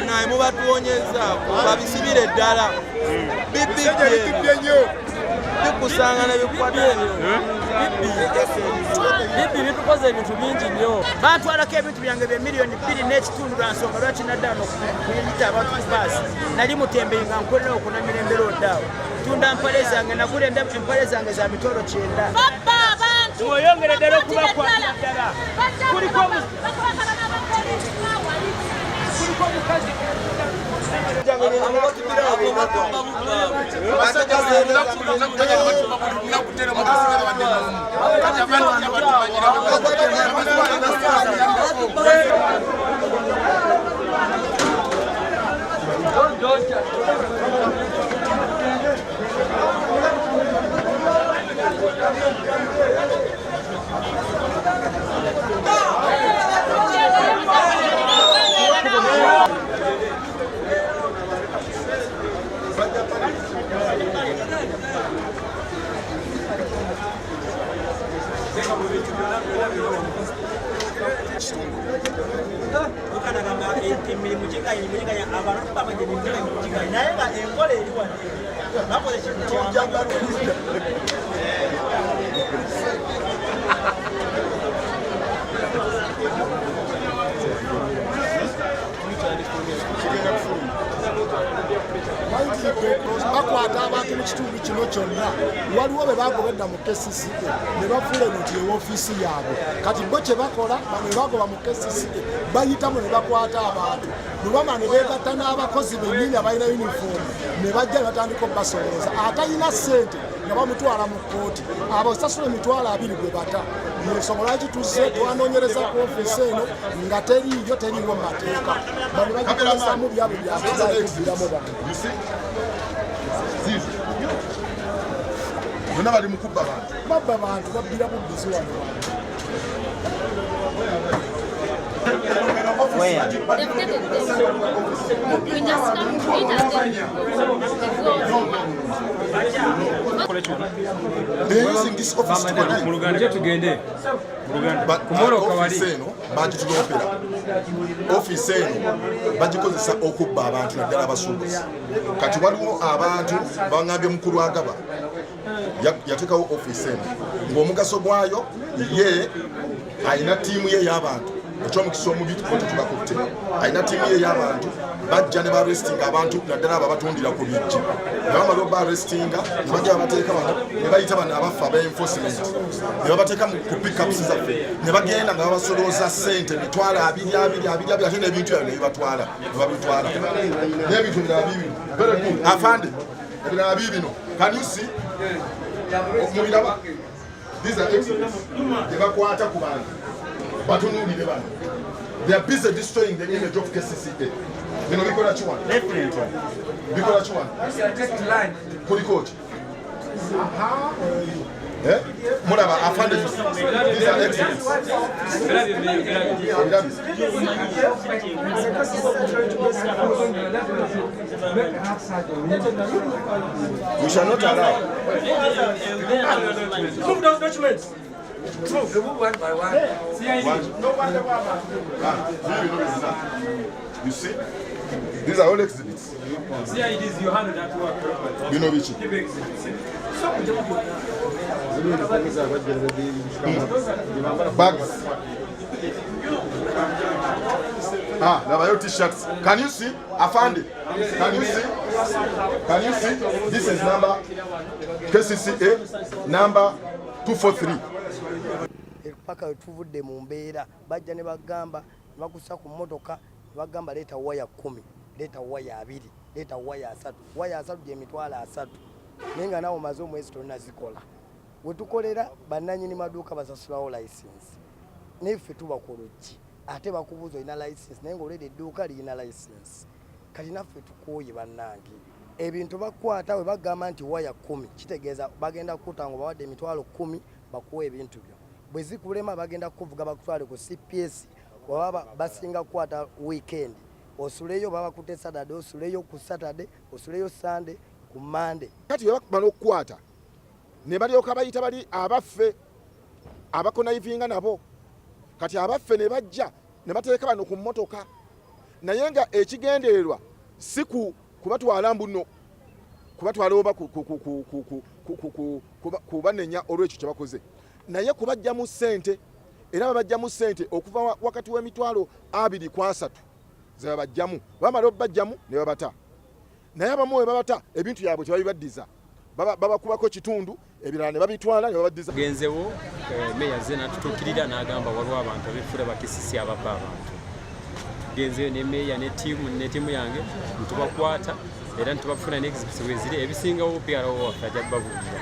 bannaye mubatuwonyezaako babisibire ddala bibibye nnyo bikusanga ne bikwata bibbi bitukoze ebintu bingi nnyo bantwalako ebintu byange bye miliyoni 2 n'ekitundu lwa nsonga lwaki naddaano kuyita abantu ku baasi nali mutembeyi nga nkolera okunamira embeera oddaawo tunda empale zange nagula empale zange za mitolo 9 mweyongere ddala okubakwatira ddala kuliko omukazi emirimu giganya abantu bamanye emirimu giganya naye nga enkola eri wano bakoze kintu kyamaani bakwata abantu mu kitundu kino kyonna waliwo be bagobedda mu KCCA ne bafuula eno nti ewoofiisi yaabwe kati bo kye bakola bano be bagoba mu KCCA bayitamu ne bakwata abantu lubama ne beegatta n'abakozi bennyini abalina yunifoomu ne bajja ne batandika okubasolooza atalina ssente nga bamutwala mu kkooti abo sasula emitwalo 2 gwe bata ensonga lwaki tuzze twanoonyereza ku ofiisi eno nga teriiyo teriiwo mu mateeka bano bagikolesamu byabwe byakubiramu bantu bonna bali mu kubba bantu babba bantu babbira bubbizi wano Where? They're using this office to connect. Office eno bagituloopera office eno bagikozesa okubba abantu naddala abasuubuzi kati waliwo abantu baŋŋambye mukulu agaba yateekawo office eno ng'omugaso gwayo ye alina ttiimu ye y'abantu ekyomukisa omubi tukote tubakutte alina ttiimu ye y'abantu bajja ne barestinga abantu naddala abo abatundira ku byejje ne bamala obarestinga ne bajja babateeka bano ne bayita bano abafa aba enforcement ne babateeka ku pickups zaffe ne bagenda nga babasolooza ssente emitwalo 2 ate n'ebintu ebyo ne bibatwala ne babitwala n'ebintu ebirala bibino afande ebirala bibino can you see mubiraba these are exhibits tebakwata ku bantu batunuulire bano they are busy destroying the image of KCCA bino bikola kiwano bikola kiwano kuliko ki mulaba afande these are exhibits we shall not allow move those documents. Remove one by one. You see? These are all exhibits. CIDs, you handle that work. You know which? Bags. Now your t-shirts. Can you see? Afande. Can you see? Can you see? This is number KCCA number 243. paka wetuvudde mu mbeera bajja ne bagamba bakusa ku mmotoka bagamba leeta waya 10 leeta waya 2 leeta waya 3 waya 3 gye mitwalo 3 nenga nawo mazo omwezi tonazikola wetukolera bannanyini maduuka basasulawo license neffe tubakoloki ate bakubuuza olina license naye ng'olwedde edduuka lirina license kati naffe tukooye bannange ebintu bakwata we bagamba nti waya 10 kitegeeza bagenda kutanga bawadde emitwalo 10 bakuwa ebintu byo bwe zikulema bagenda kuvuga bakutwale ku CPS wababa basinga kukwata weekend osuleyo baba kute Saturday osuleyo ku Saturday osuleyo Sunday ku Monday kati bakubana okukwata ne balyoka bayita bali abaffe abakonaivinga nabo kati abaffe ne bajja ne bateeka bano ku mmotoka naye nga ekigendererwa si kubatwala mbuno kubatwala oba kubanenya olw'ekyo kye bakoze, naye kubajjamu ssente, era babajjamu ssente okuva wakati w'emitwalo 2 ku 3 ze babajjamu, bamala obajjamu ne babata, naye abamu we babata ebintu byabwe tebabibaddiza, babakubako kitundu ebirala ne babitwala ne babaddiza. Genzewo meya ze n'atutuukirira n'agamba waliwo abantu abeefula bakisisi ababba abantu. Genzeyo ne meya ne ttiimu yange ntubakwata era ntubafuna n'exhibits weziri ebisingawo PRO waffe ajja kubabuulira.